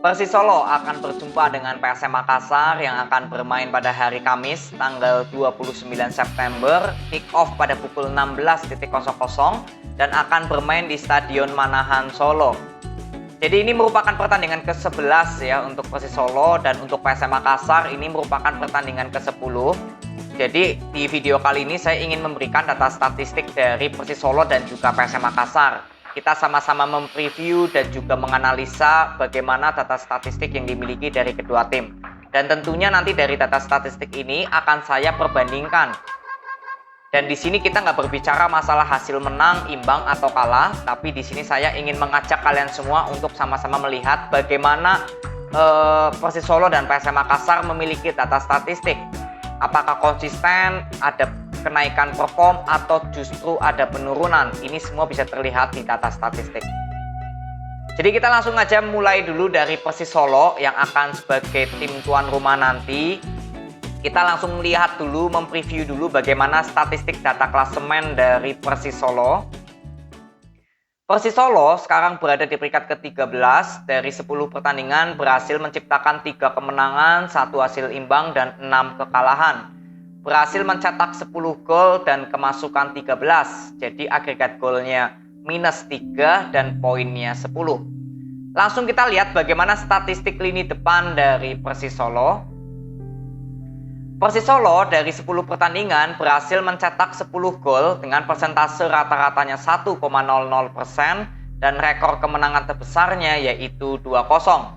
Persis Solo akan berjumpa dengan PSM Makassar yang akan bermain pada hari Kamis tanggal 29 September, kick off pada pukul 16.00 dan akan bermain di Stadion Manahan Solo. Jadi ini merupakan pertandingan ke-11 ya untuk Persis Solo, dan untuk PSM Makassar ini merupakan pertandingan ke-10. Jadi di video kali ini saya ingin memberikan data statistik dari Persis Solo dan juga PSM Makassar. Kita sama-sama mempreview dan juga menganalisa bagaimana data statistik yang dimiliki dari kedua tim. Dan tentunya nanti dari data statistik ini akan saya perbandingkan. Dan di sini kita nggak berbicara masalah hasil menang, imbang, atau kalah, tapi di sini saya ingin mengajak kalian semua untuk sama-sama melihat bagaimana Persis Solo dan PSM Makassar memiliki data statistik. Apakah konsisten, ada kenaikan perform, atau justru ada penurunan. Ini semua bisa terlihat di data statistik. Jadi kita langsung aja mulai dulu dari Persis Solo yang akan sebagai tim tuan rumah nanti. Kita langsung melihat dulu, mempreview dulu bagaimana statistik data klasemen dari Persis Solo. Persis Solo sekarang berada di peringkat ke-13 dari 10 pertandingan, berhasil menciptakan 3 kemenangan, 1 hasil imbang, dan 6 kekalahan. Berhasil mencetak 10 gol dan kemasukan 13. Jadi agregat golnya -3 dan poinnya 10. Langsung kita lihat bagaimana statistik lini depan dari Persis Solo. Persis Solo dari 10 pertandingan berhasil mencetak 10 gol dengan persentase rata-ratanya 1,00% dan rekor kemenangan terbesarnya yaitu 2-0.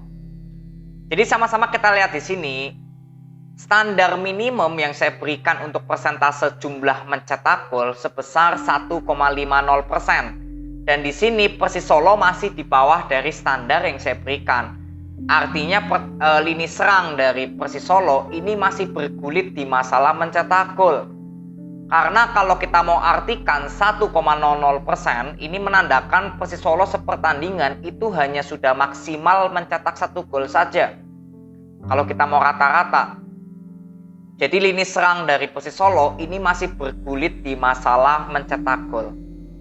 Jadi sama-sama kita lihat di sini. Standar minimum yang saya berikan untuk persentase jumlah mencetak gol sebesar 1,50%. Dan di sini Persis Solo masih di bawah dari standar yang saya berikan. Artinya lini serang dari Persis Solo ini masih bergulit di masalah mencetak gol. Karena kalau kita mau artikan 1,00%, ini menandakan Persis Solo sepertandingan itu hanya sudah maksimal mencetak 1 gol saja. Kalau kita mau rata-rata. Jadi lini serang dari Persis Solo ini masih bergulit di masalah mencetak gol.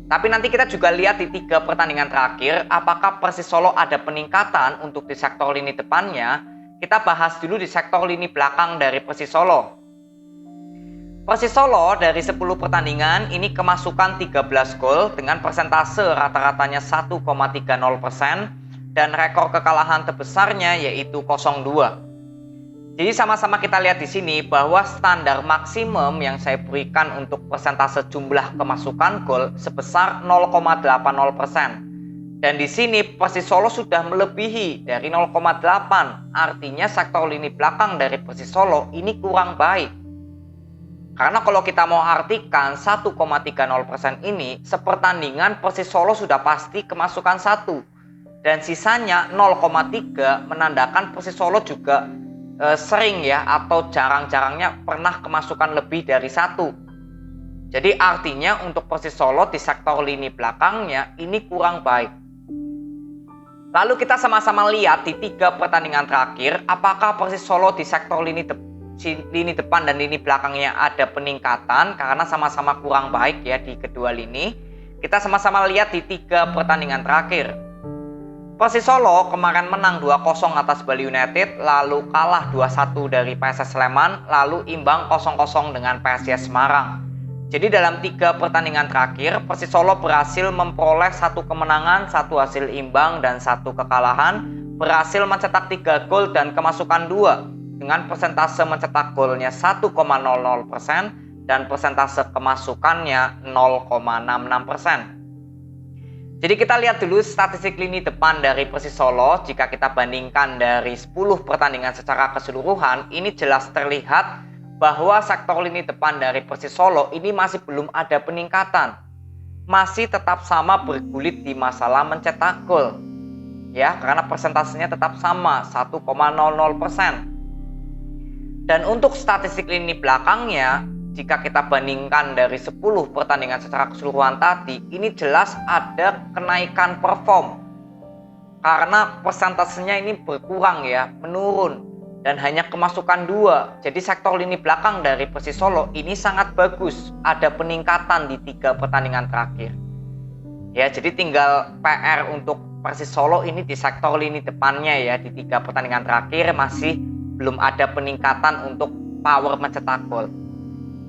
Tapi nanti kita juga lihat di 3 pertandingan terakhir, apakah Persis Solo ada peningkatan untuk di sektor lini depannya. Kita bahas dulu di sektor lini belakang dari Persis Solo. Persis Solo dari 10 pertandingan ini kemasukan 13 gol dengan persentase rata-ratanya 1,30% dan rekor kekalahan terbesarnya yaitu 0-2. Jadi sama-sama kita lihat di sini bahwa standar maksimum yang saya berikan untuk persentase jumlah kemasukan gol sebesar 0,80%. Dan di sini Persis Solo sudah melebihi dari 0,8. Artinya sektor lini belakang dari Persis Solo ini kurang baik. Karena kalau kita mau artikan 1,30% ini, sepertandingan Persis Solo sudah pasti kemasukan 1. Dan sisanya 0,3 menandakan Persis Solo juga sering ya atau jarang-jarangnya pernah kemasukan lebih dari 1. Jadi artinya untuk Persis Solo di sektor lini belakangnya ini kurang baik. Lalu kita sama-sama lihat di 3 pertandingan terakhir apakah Persis Solo di sektor lini depan dan lini belakangnya ada peningkatan, karena sama-sama kurang baik ya di kedua lini. Kita sama-sama lihat di 3 pertandingan terakhir. Persis Solo kemarin menang 2-0 atas Bali United, lalu kalah 2-1 dari PSS Sleman, lalu imbang 0-0 dengan PSIS Semarang. Jadi dalam 3 pertandingan terakhir, Persis Solo berhasil memperoleh 1 kemenangan, 1 hasil imbang, dan 1 kekalahan, berhasil mencetak 3 gol dan kemasukan 2, dengan persentase mencetak golnya 1,00% dan persentase kemasukannya 0,66%. Jadi kita lihat dulu statistik lini depan dari Persis Solo. Jika kita bandingkan dari 10 pertandingan secara keseluruhan, ini jelas terlihat bahwa sektor lini depan dari Persis Solo ini masih belum ada peningkatan. Masih tetap sama bergulit di masalah mencetak gol. Ya, karena persentasenya tetap sama, 1,00%. Dan untuk statistik lini belakangnya, jika kita bandingkan dari 10 pertandingan secara keseluruhan tadi, ini jelas ada kenaikan perform. Karena persentasenya ini berkurang ya, menurun. Dan hanya kemasukan 2. Jadi sektor lini belakang dari Persis Solo ini sangat bagus. Ada peningkatan di 3 pertandingan terakhir. Ya, jadi tinggal PR untuk Persis Solo ini di sektor lini depannya ya, di 3 pertandingan terakhir masih belum ada peningkatan untuk power mencetak gol.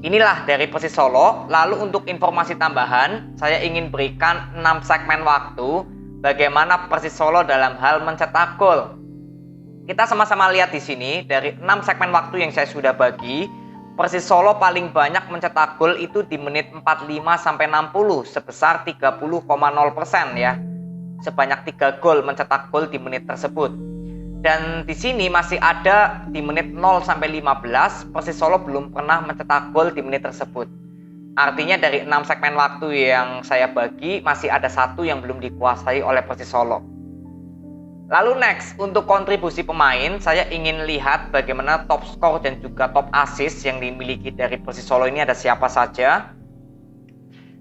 Inilah dari Persis Solo. Lalu untuk informasi tambahan, saya ingin berikan 6 segmen waktu bagaimana Persis Solo dalam hal mencetak gol. Kita sama-sama lihat di sini dari 6 segmen waktu yang saya sudah bagi, Persis Solo paling banyak mencetak gol itu di menit 45 sampai 60 sebesar 30,0% ya. Sebanyak 3 gol mencetak gol di menit tersebut. Dan di sini masih ada di menit 0 sampai 15 Persis Solo belum pernah mencetak gol di menit tersebut. Artinya dari 6 segmen waktu yang saya bagi masih ada 1 yang belum dikuasai oleh Persis Solo. Lalu next, untuk kontribusi pemain, saya ingin lihat bagaimana top skor dan juga top assist yang dimiliki dari Persis Solo ini ada siapa saja.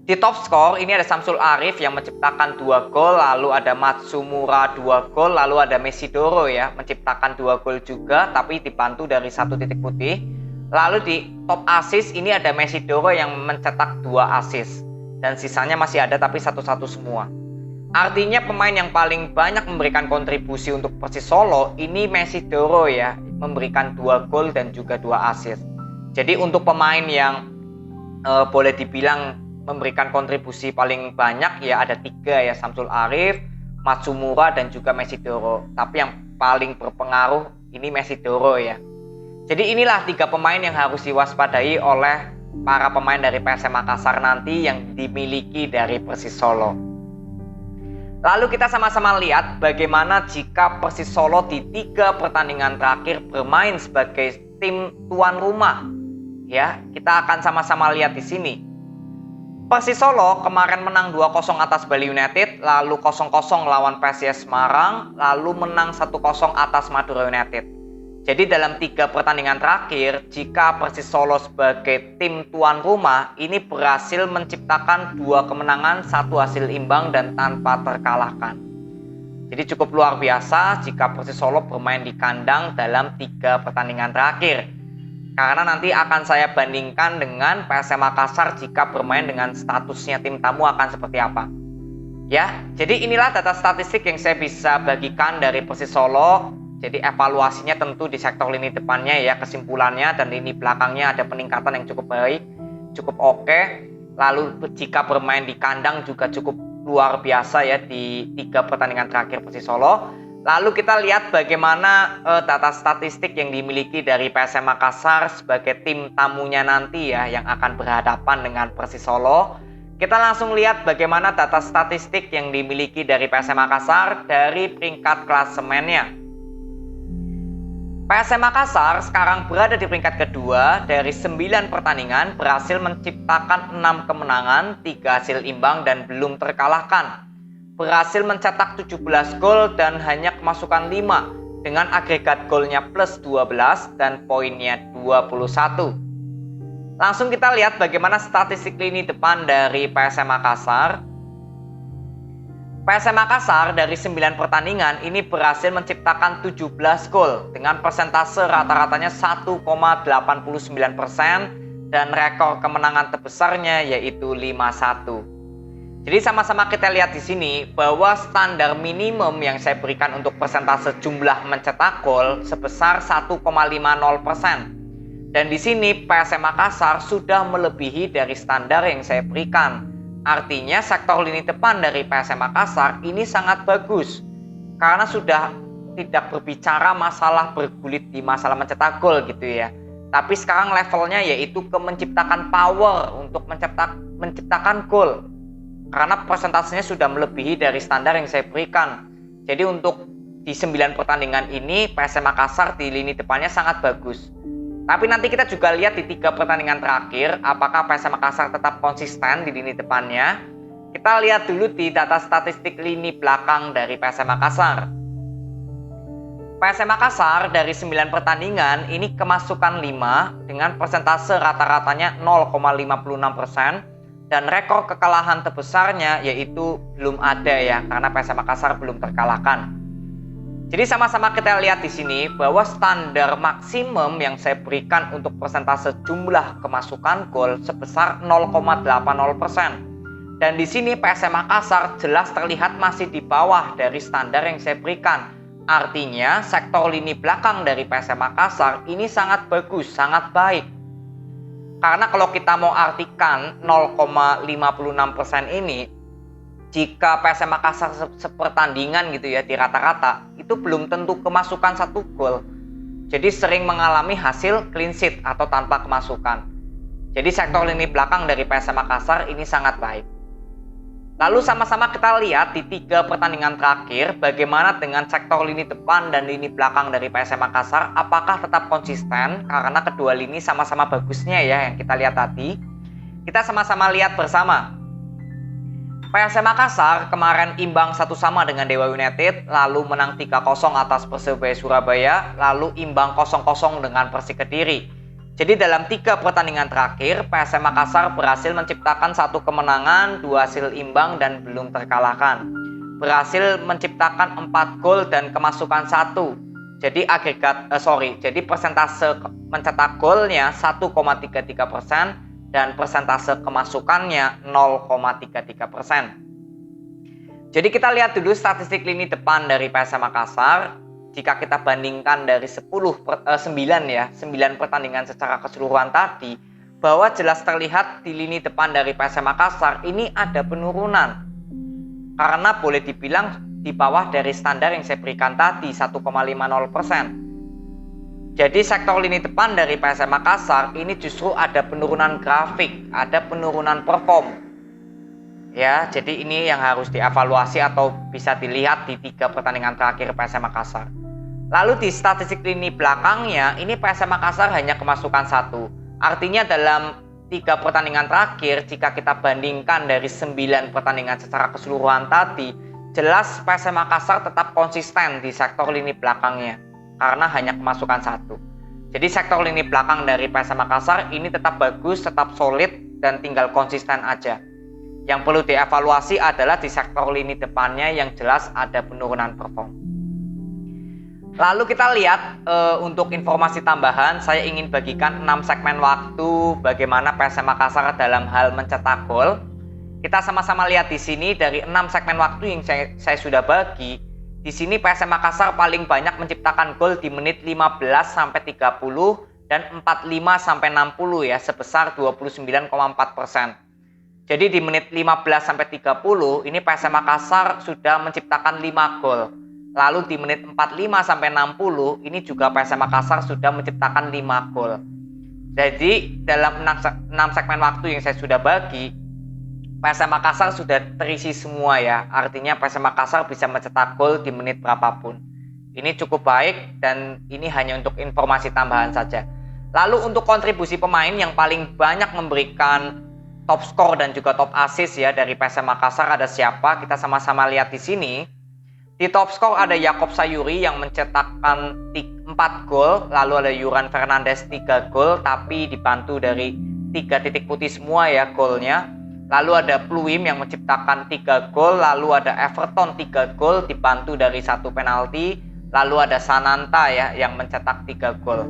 Di top skor ini ada Samsul Arif yang menciptakan 2 gol, lalu ada Matsumura 2 gol, lalu ada Mesidoro ya menciptakan 2 gol juga tapi dibantu dari 1 titik putih. Lalu di top assist ini ada Mesidoro yang mencetak 2 assist dan sisanya masih ada tapi satu-satu semua. Artinya pemain yang paling banyak memberikan kontribusi untuk Persis Solo ini Mesidoro ya, memberikan 2 gol dan juga 2 assist. Jadi untuk pemain yang boleh dibilang memberikan kontribusi paling banyak ya ada 3 ya, Samsul Arif, Matsumura dan juga Mesidoro. Tapi yang paling berpengaruh ini Mesidoro ya. Jadi inilah 3 pemain yang harus diwaspadai oleh para pemain dari PSM Makassar nanti yang dimiliki dari Persis Solo. Lalu kita sama-sama lihat bagaimana jika Persis Solo di 3 pertandingan terakhir bermain sebagai tim tuan rumah. Ya, kita akan sama-sama lihat di sini. Persis Solo kemarin menang 2-0 atas Bali United, lalu 0-0 lawan PSIS Semarang, lalu menang 1-0 atas Madura United. Jadi dalam 3 pertandingan terakhir, jika Persis Solo sebagai tim tuan rumah ini berhasil menciptakan 2 kemenangan, 1 hasil imbang dan tanpa terkalahkan. Jadi cukup luar biasa jika Persis Solo bermain di kandang dalam 3 pertandingan terakhir. Karena nanti akan saya bandingkan dengan PSM Makassar jika bermain dengan statusnya tim tamu akan seperti apa. Ya, jadi inilah data statistik yang saya bisa bagikan dari Persis Solo. Jadi evaluasinya tentu di sektor lini depannya ya, kesimpulannya dan lini belakangnya ada peningkatan yang cukup baik, cukup oke. Lalu jika bermain di kandang juga cukup luar biasa ya di 3 pertandingan terakhir Persis Solo. Lalu kita lihat bagaimana data statistik yang dimiliki dari PSM Makassar sebagai tim tamunya nanti ya yang akan berhadapan dengan Persis Solo. Kita langsung lihat bagaimana data statistik yang dimiliki dari PSM Makassar dari peringkat klasemennya. PSM Makassar sekarang berada di peringkat kedua dari 9 pertandingan, berhasil menciptakan 6 kemenangan, 3 hasil imbang dan belum terkalahkan. Berhasil mencetak 17 gol dan hanya kemasukan 5 dengan agregat golnya plus 12 dan poinnya 21. Langsung kita lihat bagaimana statistik lini depan dari PSM Makassar. PSM Makassar dari 9 pertandingan ini berhasil menciptakan 17 gol dengan persentase rata-ratanya 1,89% dan rekor kemenangan terbesarnya yaitu 5-1. Jadi sama-sama kita lihat di sini bahwa standar minimum yang saya berikan untuk persentase jumlah mencetak gol sebesar 1,50%. Dan di sini PSM Makassar sudah melebihi dari standar yang saya berikan. Artinya sektor lini depan dari PSM Makassar ini sangat bagus. Karena sudah tidak berbicara masalah bergulit di masalah mencetak gol gitu ya. Tapi sekarang levelnya yaitu ke menciptakan power untuk menciptakan gol. Karena persentasenya sudah melebihi dari standar yang saya berikan. Jadi untuk di 9 pertandingan ini PSM Makassar di lini depannya sangat bagus. Tapi nanti kita juga lihat di 3 pertandingan terakhir apakah PSM Makassar tetap konsisten di lini depannya. Kita lihat dulu di data statistik lini belakang dari PSM Makassar. PSM Makassar dari 9 pertandingan ini kemasukan 5 dengan persentase rata-ratanya 0,56%. Dan rekor kekalahan terbesarnya yaitu belum ada ya, karena PSM Makassar belum terkalahkan. Jadi sama-sama kita lihat di sini bahwa standar maksimum yang saya berikan untuk persentase jumlah kemasukan gol sebesar 0,80%. Dan di sini PSM Makassar jelas terlihat masih di bawah dari standar yang saya berikan. Artinya sektor lini belakang dari PSM Makassar ini sangat bagus, sangat baik. Karena kalau kita mau artikan 0,56% ini, jika PSM Makassar sepertandingan gitu ya di rata-rata, itu belum tentu kemasukan 1 gol. Jadi sering mengalami hasil clean sheet atau tanpa kemasukan. Jadi sektor lini belakang dari PSM Makassar ini sangat baik. Lalu sama-sama kita lihat di 3 pertandingan terakhir bagaimana dengan sektor lini depan dan lini belakang dari PSM Makassar, apakah tetap konsisten karena kedua lini sama-sama bagusnya ya yang kita lihat tadi. Kita sama-sama lihat bersama. PSM Makassar kemarin imbang 1-1 dengan Dewa United, lalu menang 3-0 atas Persebaya Surabaya, lalu imbang 0-0 dengan Persik Kediri. Jadi dalam 3 pertandingan terakhir, PSM Makassar berhasil menciptakan 1 kemenangan, 2 hasil imbang dan belum terkalahkan. Berhasil menciptakan 4 gol dan kemasukan 1. Jadi jadi persentase mencetak golnya 1,33%. Dan persentase kemasukannya 0,33%. Jadi kita lihat dulu statistik lini depan dari PSM Makassar. Jika kita bandingkan dari 9 pertandingan secara keseluruhan tadi, bahwa jelas terlihat di lini depan dari PSM Makassar ini ada penurunan. Karena boleh dibilang di bawah dari standar yang saya berikan tadi 1,50%. Jadi sektor lini depan dari PSM Makassar ini justru ada penurunan grafik, ada penurunan perform. Ya, jadi ini yang harus dievaluasi atau bisa dilihat di 3 pertandingan terakhir PSM Makassar. Lalu di statistik lini belakangnya, ini PSM Makassar hanya kemasukan 1. Artinya dalam 3 pertandingan terakhir, jika kita bandingkan dari 9 pertandingan secara keseluruhan tadi, jelas PSM Makassar tetap konsisten di sektor lini belakangnya. Karena hanya kemasukan 1. Jadi sektor lini belakang dari PSM Makassar ini tetap bagus, tetap solid, dan tinggal konsisten aja. Yang perlu dievaluasi adalah di sektor lini depannya yang jelas ada penurunan perform. Lalu kita lihat untuk informasi tambahan, saya ingin bagikan 6 segmen waktu bagaimana PSM Makassar dalam hal mencetak gol. Kita sama-sama lihat di sini dari 6 segmen waktu yang saya sudah bagi. Di sini PSM Makassar paling banyak menciptakan gol di menit 15 sampai 30 dan 45 sampai 60 ya, sebesar 29,4%. Jadi di menit 15 sampai 30 ini PSM Makassar sudah menciptakan 5 gol. Lalu di menit 45 sampai 60 ini juga PSM Makassar sudah menciptakan 5 gol. Jadi dalam 6 segmen waktu yang saya sudah bagi, PSM Makassar sudah terisi semua ya. Artinya PSM Makassar bisa mencetak gol di menit berapapun. Ini cukup baik dan ini hanya untuk informasi tambahan saja. Lalu untuk kontribusi pemain yang paling banyak memberikan top skor dan juga top assist ya dari PSM Makassar ada siapa? Kita sama-sama lihat di sini. Di top skor ada Yakob Sayuri yang mencetakkan 4 gol, lalu ada Yuran Fernandes 3 gol tapi dibantu dari 3 titik putih semua ya golnya. Lalu ada Pluim yang menciptakan 3 gol, lalu ada Everton 3 gol dibantu dari 1 penalti, lalu ada Sananta ya yang mencetak 3 gol.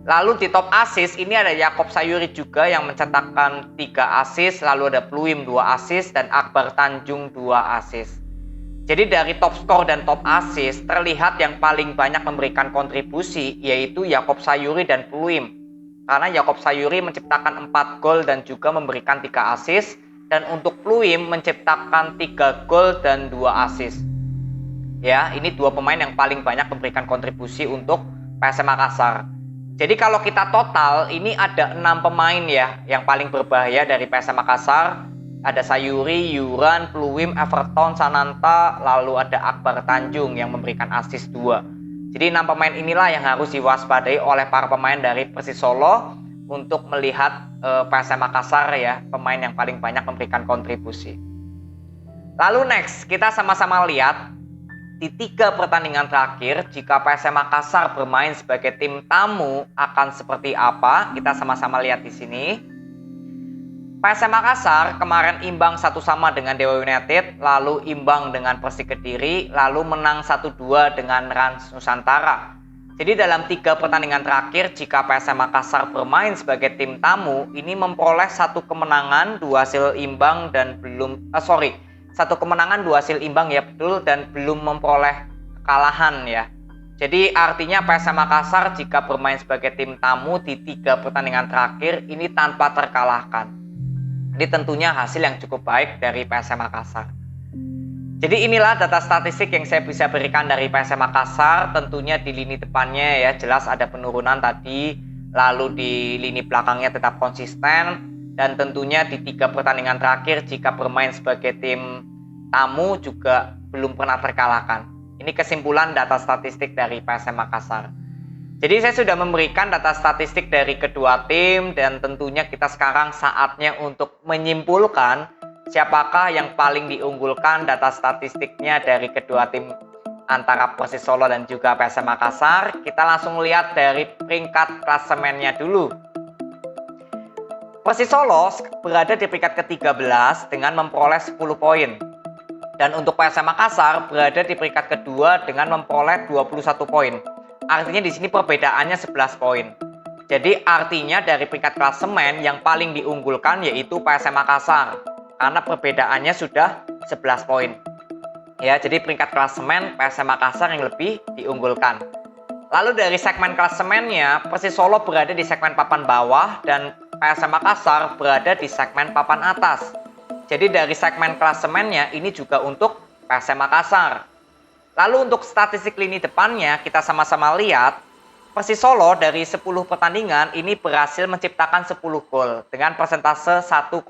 Lalu di top assist ini ada Yakob Sayuri juga yang mencetakkan 3 assist, lalu ada Pluim 2 assist dan Akbar Tanjung 2 assist. Jadi dari top skor dan top assist terlihat yang paling banyak memberikan kontribusi yaitu Yakob Sayuri dan Pluim. Karena Yakob Sayuri menciptakan 4 gol dan juga memberikan 3 assist. Dan untuk Pluim menciptakan 3 gol dan 2 assist. Ya, ini 2 pemain yang paling banyak memberikan kontribusi untuk PSM Makassar. Jadi kalau kita total, ini ada 6 pemain ya yang paling berbahaya dari PSM Makassar. Ada Sayuri, Yuran, Pluim, Everton, Sananta, lalu ada Akbar Tanjung yang memberikan assist 2. Jadi 6 pemain inilah yang harus diwaspadai oleh para pemain dari Persis Solo untuk melihat PSM Makassar ya, pemain yang paling banyak memberikan kontribusi. Lalu next, kita sama-sama lihat di 3 pertandingan terakhir jika PSM Makassar bermain sebagai tim tamu akan seperti apa. Kita sama-sama lihat di sini. PSM Makassar kemarin imbang 1-1 dengan Dewa United, lalu imbang dengan Persik Kediri, lalu menang 1-2 dengan Rans Nusantara. Jadi dalam 3 pertandingan terakhir, jika PSM Makassar bermain sebagai tim tamu, ini memperoleh 1 kemenangan, 2 hasil imbang dan satu kemenangan, 2 hasil imbang ya betul, dan belum memperoleh kekalahan ya. Jadi artinya PSM Makassar jika bermain sebagai tim tamu di 3 pertandingan terakhir ini tanpa terkalahkan. Ini tentunya hasil yang cukup baik dari PSM Makassar. Jadi inilah data statistik yang saya bisa berikan dari PSM Makassar. Tentunya di lini depannya ya jelas ada penurunan tadi, lalu di lini belakangnya tetap konsisten, dan tentunya di 3 pertandingan terakhir jika bermain sebagai tim tamu juga belum pernah terkalahkan. Ini kesimpulan data statistik dari PSM Makassar. Jadi saya sudah memberikan data statistik dari kedua tim, dan tentunya kita sekarang saatnya untuk menyimpulkan siapakah yang paling diunggulkan data statistiknya dari kedua tim antara Persis Solo dan juga PSM Makassar. Kita langsung lihat dari peringkat klasemennya dulu. Persis Solo berada di peringkat ke-13 dengan memperoleh 10 poin. Dan untuk PSM Makassar berada di peringkat kedua dengan memperoleh 21 poin. Artinya di sini perbedaannya 11 poin. Jadi artinya dari peringkat klasemen yang paling diunggulkan yaitu PSM Makassar, karena perbedaannya sudah 11 poin. Ya, jadi peringkat klasemen PSM Makassar yang lebih diunggulkan. Lalu dari segmen klasemennya, Persis Solo berada di segmen papan bawah dan PSM Makassar berada di segmen papan atas. Jadi dari segmen klasemennya ini juga untuk PSM Makassar. Lalu untuk statistik lini depannya kita sama-sama lihat, Persis Solo dari 10 pertandingan ini berhasil menciptakan 10 gol dengan persentase 1,00%.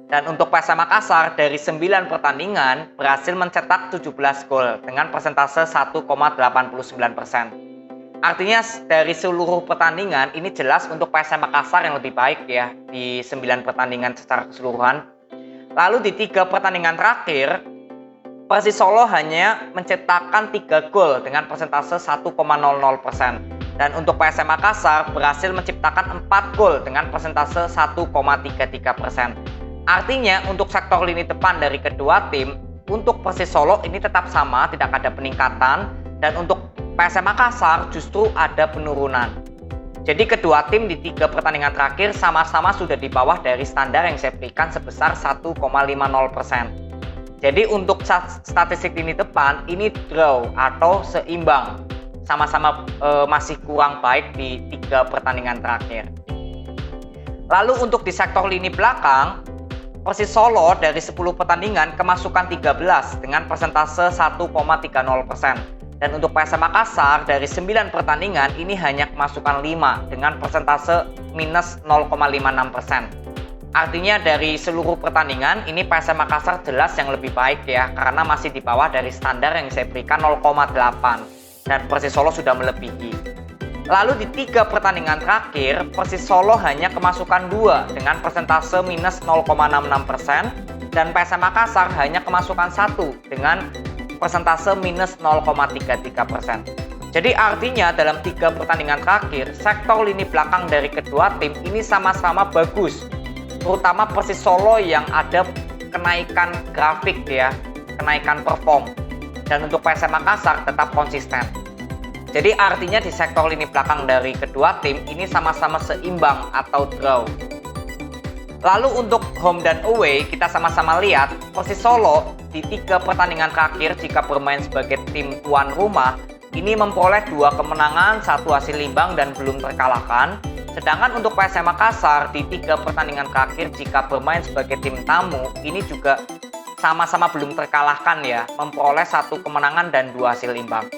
Dan untuk PSM Makassar dari 9 pertandingan berhasil mencetak 17 gol dengan persentase 1,89%. Artinya dari seluruh pertandingan ini jelas untuk PSM Makassar yang lebih baik ya di 9 pertandingan secara keseluruhan. Lalu di 3 pertandingan terakhir, Persis Solo hanya menciptakan 3 gol dengan persentase 1,00%. Dan untuk PSM Makassar berhasil menciptakan 4 gol dengan persentase 1,33%. Artinya untuk sektor lini depan dari kedua tim, untuk Persis Solo ini tetap sama, tidak ada peningkatan. Dan untuk PSM Makassar justru ada penurunan. Jadi kedua tim di 3 pertandingan terakhir sama-sama sudah di bawah dari standar yang saya berikan sebesar 1,50%. Jadi untuk statistik lini depan ini draw atau seimbang, sama-sama masih kurang baik di 3 pertandingan terakhir. Lalu untuk di sektor lini belakang, Persis Solo dari 10 pertandingan kemasukan 13 dengan persentase 1,30%. Dan untuk PSM Makassar dari 9 pertandingan ini hanya kemasukan 5 dengan persentase minus 0,56%. Artinya dari seluruh pertandingan ini PSM Makassar jelas yang lebih baik ya, karena masih di bawah dari standar yang saya berikan 0,8 dan Persis Solo sudah melebihi. Lalu di 3 pertandingan terakhir Persis Solo hanya kemasukan 2 dengan persentase minus 0,66% dan PSM Makassar hanya kemasukan 1 dengan persentase minus 0,33%. Jadi artinya dalam 3 pertandingan terakhir sektor lini belakang dari kedua tim ini sama-sama bagus. Terutama Persis Solo yang ada kenaikan grafik ya, kenaikan perform. Dan untuk PSM Makassar tetap konsisten. Jadi artinya di sektor lini belakang dari kedua tim ini sama-sama seimbang atau draw. Lalu untuk home dan away kita sama-sama lihat Persis Solo di 3 pertandingan terakhir jika bermain sebagai tim tuan rumah ini memperoleh 2 kemenangan, 1 hasil imbang dan belum terkalahkan. Sedangkan untuk PSM Makassar di 3 pertandingan terakhir jika bermain sebagai tim tamu ini juga sama-sama belum terkalahkan ya, memperoleh 1 kemenangan dan 2 hasil imbang.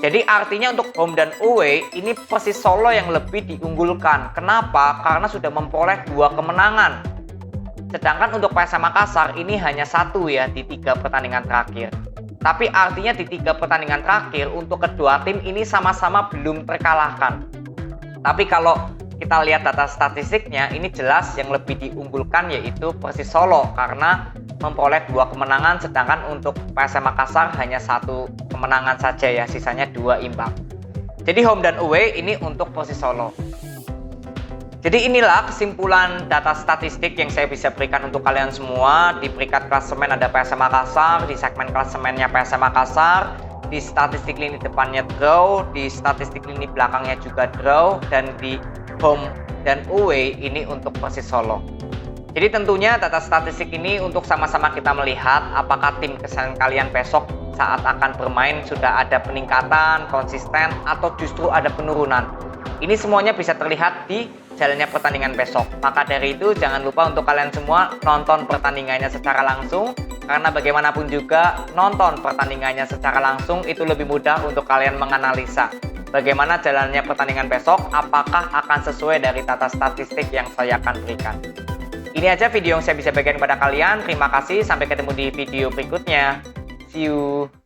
Jadi artinya untuk home dan away ini Persis Solo yang lebih diunggulkan. Kenapa? Karena sudah memperoleh 2 kemenangan. Sedangkan untuk PSM Makassar ini hanya 1 ya di 3 pertandingan terakhir. Tapi artinya di 3 pertandingan terakhir untuk kedua tim ini sama-sama belum terkalahkan. Tapi kalau kita lihat data statistiknya ini jelas yang lebih diunggulkan yaitu Persis Solo karena memperoleh 2 kemenangan, sedangkan untuk PSM Makassar hanya 1 kemenangan saja ya, sisanya 2 imbang. Jadi home dan away ini untuk Persis Solo. Jadi inilah kesimpulan data statistik yang saya bisa berikan untuk kalian semua. Di peringkat klasemen ada PSM Makassar, di segmen klasemennya PSM Makassar, di statistik lini depannya draw, di statistik lini belakangnya juga draw, dan di home dan away ini untuk Persis Solo. Jadi tentunya data statistik ini untuk sama-sama kita melihat apakah tim kesayangan kalian besok saat akan bermain sudah ada peningkatan, konsisten, atau justru ada penurunan. Ini semuanya bisa terlihat di jalannya pertandingan besok. Maka dari itu jangan lupa untuk kalian semua nonton pertandingannya secara langsung, karena bagaimanapun juga nonton pertandingannya secara langsung itu lebih mudah untuk kalian menganalisa bagaimana jalannya pertandingan besok, apakah akan sesuai dari data statistik yang saya akan berikan. Ini aja video yang saya bisa bagikan kepada kalian. Terima kasih, sampai ketemu di video berikutnya. See you.